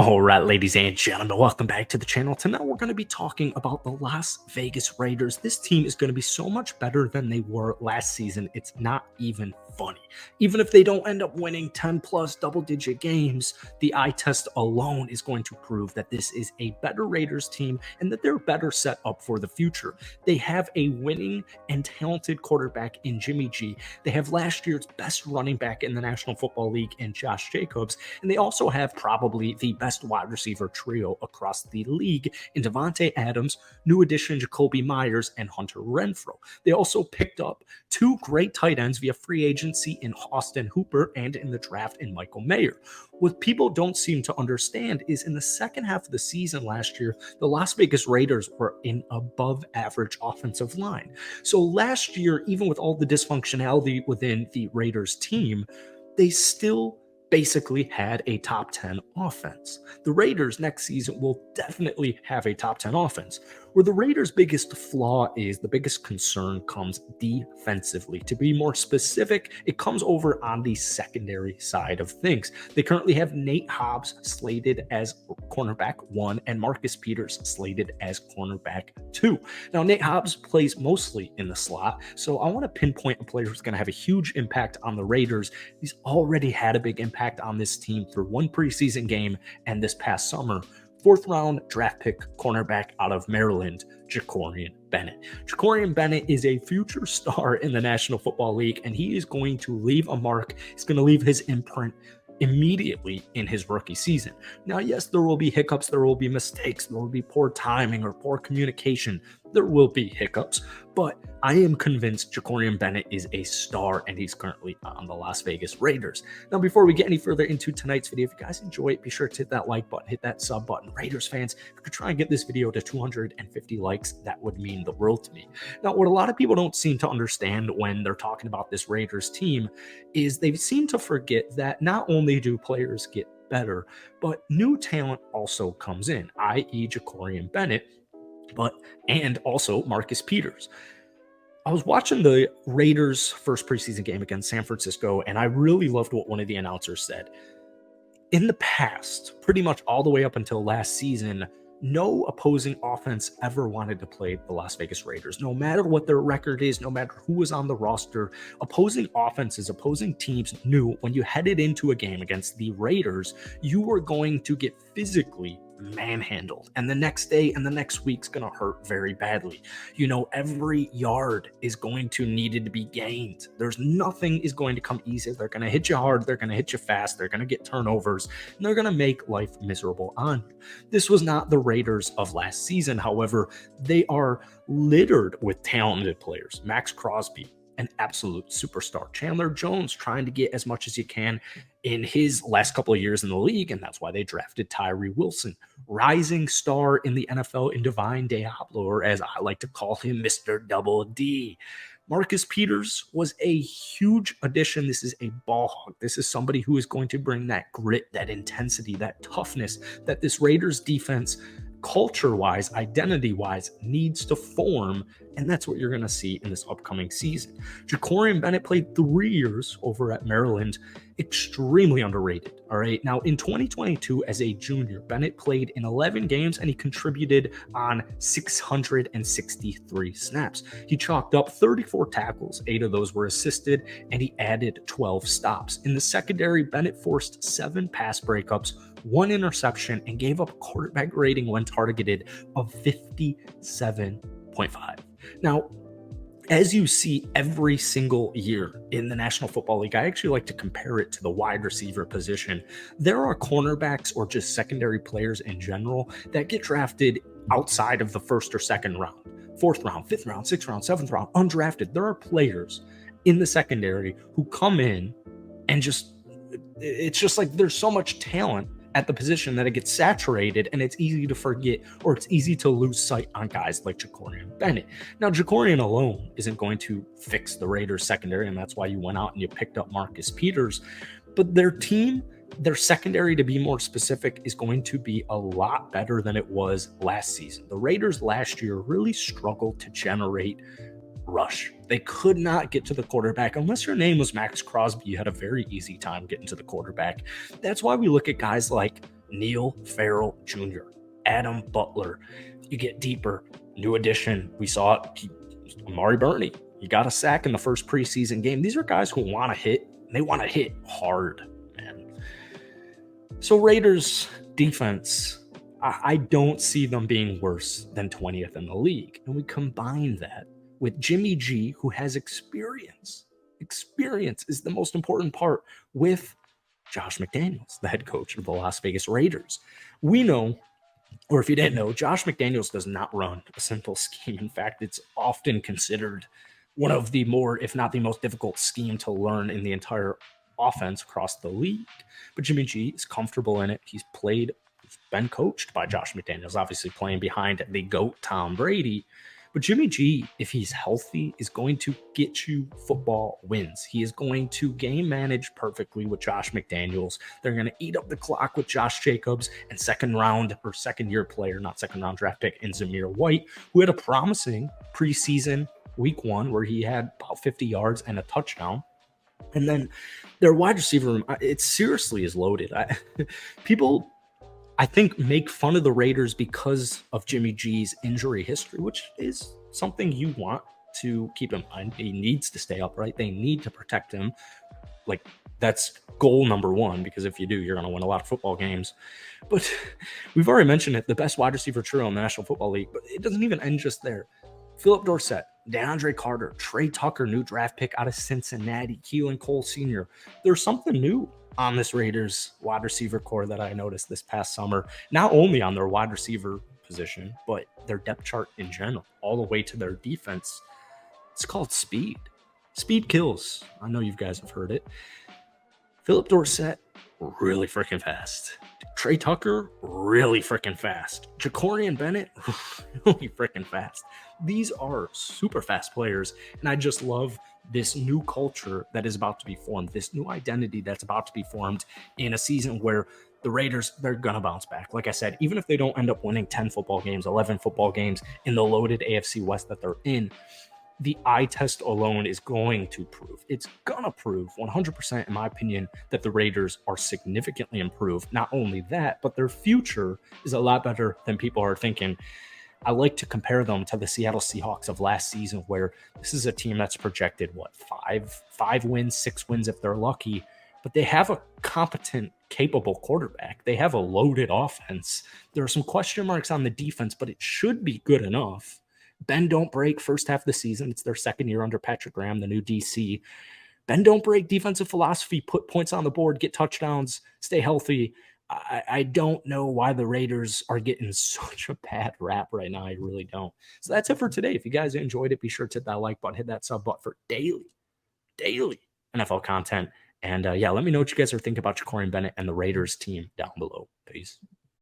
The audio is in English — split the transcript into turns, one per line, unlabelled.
All right, ladies and gentlemen, welcome back to the channel. Tonight we're going to be talking about the Las Vegas Raiders. This team is going to be so much better than they were last season. It's not even funny. Even if they don't end up winning 10 plus double-digit games, the eye test alone is going to prove that this is a better Raiders team and that they're better set up for the future. They have a winning and talented quarterback in Jimmy G. They have last year's best running back in the National Football League in Josh Jacobs, and they also have probably the best wide receiver trio across the league in Davante Adams, new addition Jacoby Myers, and Hunter Renfrow. They also picked up two great tight ends via free agency in Austin Hooper and in the draft in Michael Mayer. What people don't seem to understand is in the second half of the season last year, the Las Vegas Raiders were an above average offensive line. So last year, even with all the dysfunctionality within the Raiders team, they still basically had a top 10 offense. The Raiders next season will definitely have a top 10 offense. Where the Raiders' biggest flaw is, the biggest concern comes defensively. To be more specific, it comes over on the secondary side of things. They currently have Nate Hobbs slated as cornerback 1 and Marcus Peters slated as cornerback 2. Now, Nate Hobbs plays mostly in the slot, so I want to pinpoint a player who's going to have a huge impact on the Raiders. He's already had a big impact on this team through one preseason game and this past summer. Fourth round draft pick cornerback out of Maryland, Jakorian Bennett. Jakorian Bennett is a future star in the National Football League, and he is going to leave a mark. He's going to leave his imprint immediately in his rookie season. Now, yes, there will be hiccups, there will be mistakes, there will be poor timing or poor communication. There will be hiccups, but I am convinced Jakorian Bennett is a star, and he's currently on the Las Vegas Raiders. Now, before we get any further into tonight's video, if you guys enjoy it, be sure to hit that like button, hit that sub button. Raiders fans, if you could try and get this video to 250 likes, that would mean the world to me. Now, what a lot of people don't seem to understand when they're talking about this Raiders team is they seem to forget that not only do players get better, but new talent also comes in, i.e. Jakorian Bennett, and also Marcus Peters. I was watching the Raiders' first preseason game against San Francisco, and I really loved what one of the announcers said. In the past, pretty much all the way up until last season, no opposing offense ever wanted to play the Las Vegas Raiders. No matter what their record is, no matter who was on the roster, opposing offenses, opposing teams knew when you headed into a game against the Raiders, you were going to get physically manhandled, and the next day and the next week's gonna hurt very badly. You know, every yard is going to need to be gained. There's nothing is going to come easy. They're gonna hit you hard, they're gonna hit you fast, they're gonna get turnovers, and they're gonna make life miserable on you. This was not the Raiders of last season. However, they are littered with talented players. Max Crosby, an absolute superstar. Chandler Jones trying to get as much as you can in his last couple of years in the league, and that's why they drafted Tyree Wilson. Rising star in the NFL in Divine Diablo, or as I like to call him, Mr. Double D. Marcus Peters was a huge addition. This is a ball hog. This is somebody who is going to bring that grit, that intensity, that toughness that this Raiders defense, culture-wise, identity-wise, needs to form, and that's what you're going to see in this upcoming season. Jakorian Bennett played 3 years over at Maryland, extremely underrated. All right, now in 2022 as a junior, Bennett played in 11 games and he contributed on 663 snaps. He chalked up 34 tackles, 8 of those were assisted, and he added 12 stops. In the secondary, Bennett forced 7 pass breakups, 1 interception, and gave up a quarterback rating when targeted of 57.5. Now, as you see every single year in the National Football League, I actually like to compare it to the wide receiver position. There are cornerbacks or just secondary players in general that get drafted outside of the first or second round, fourth round, fifth round, sixth round, seventh round, undrafted. There are players in the secondary who come in and it's just like there's so much talent at the position that it gets saturated, and it's easy to forget, or it's easy to lose sight on guys like Jakorian Bennett. Now, Jakorian alone isn't going to fix the Raiders secondary, and that's why you went out and you picked up Marcus Peters. But their team, their secondary, to be more specific, is going to be a lot better than it was last season. The Raiders last year really struggled to generate rush. They could not get to the quarterback. Unless your name was Max Crosby, you had a very easy time getting to the quarterback. That's why we look at guys like Neil Farrell Jr., Adam Butler. You get deeper, new addition. We saw it. Amari Burney. He got a sack in the first preseason game. These are guys who want to hit. And they want to hit hard, man. So Raiders defense, I don't see them being worse than 20th in the league. And we combine that with Jimmy G, who has experience. Experience is the most important part with Josh McDaniels, the head coach of the Las Vegas Raiders. We know, or if you didn't know, Josh McDaniels does not run a simple scheme. In fact, it's often considered one of the more, if not the most difficult scheme to learn in the entire offense across the league. But Jimmy G is comfortable in it. He's been coached by Josh McDaniels, obviously playing behind the GOAT Tom Brady. But Jimmy G, if he's healthy, is going to get you football wins. He is going to game manage perfectly with Josh McDaniels. They're going to eat up the clock with Josh Jacobs and second year player, not second round draft pick, in Zamir White, who had a promising preseason week 1 where he had about 50 yards and a touchdown. And then their wide receiver room, it seriously is loaded. People, I think, make fun of the Raiders because of Jimmy G's injury history, which is something you want to keep in mind. He needs to stay upright. They need to protect him. Like, that's goal number 1, because if you do, you're going to win a lot of football games. But we've already mentioned it, the best wide receiver trio in the National Football League, but it doesn't even end just there. Philip Dorsett, DeAndre Carter, Trey Tucker, new draft pick out of Cincinnati, Keelan Cole Sr. There's something new on this Raiders wide receiver core that I noticed this past summer, not only on their wide receiver position, but their depth chart in general, all the way to their defense. It's called speed. Speed kills. I know you guys have heard it. Philip Dorsett, really freaking fast. Trey Tucker, really freaking fast. Jacorian Bennett, really freaking fast. These are super fast players, and I just love this new culture that is about to be formed, this new identity that's about to be formed in a season where the Raiders, they're going to bounce back. Like I said, even if they don't end up winning 10 football games, 11 football games in the loaded AFC West that they're in, the eye test alone is going to prove, it's going to prove 100%, in my opinion, that the Raiders are significantly improved. Not only that, but their future is a lot better than people are thinking. I like to compare them to the Seattle Seahawks of last season, where this is a team that's projected, five wins, 6 wins if they're lucky, but they have a competent, capable quarterback. They have a loaded offense. There are some question marks on the defense, but it should be good enough. Bend don't break first half of the season. It's their second year under Patrick Graham, the new DC. Bend don't break defensive philosophy, put points on the board, get touchdowns, stay healthy. I don't know why the Raiders are getting such a bad rap right now. I really don't. So that's it for today. If you guys enjoyed it, be sure to hit that like button, hit that sub button for daily NFL content. And let me know what you guys are thinking about Jacorian Bennett and the Raiders team down below. Peace.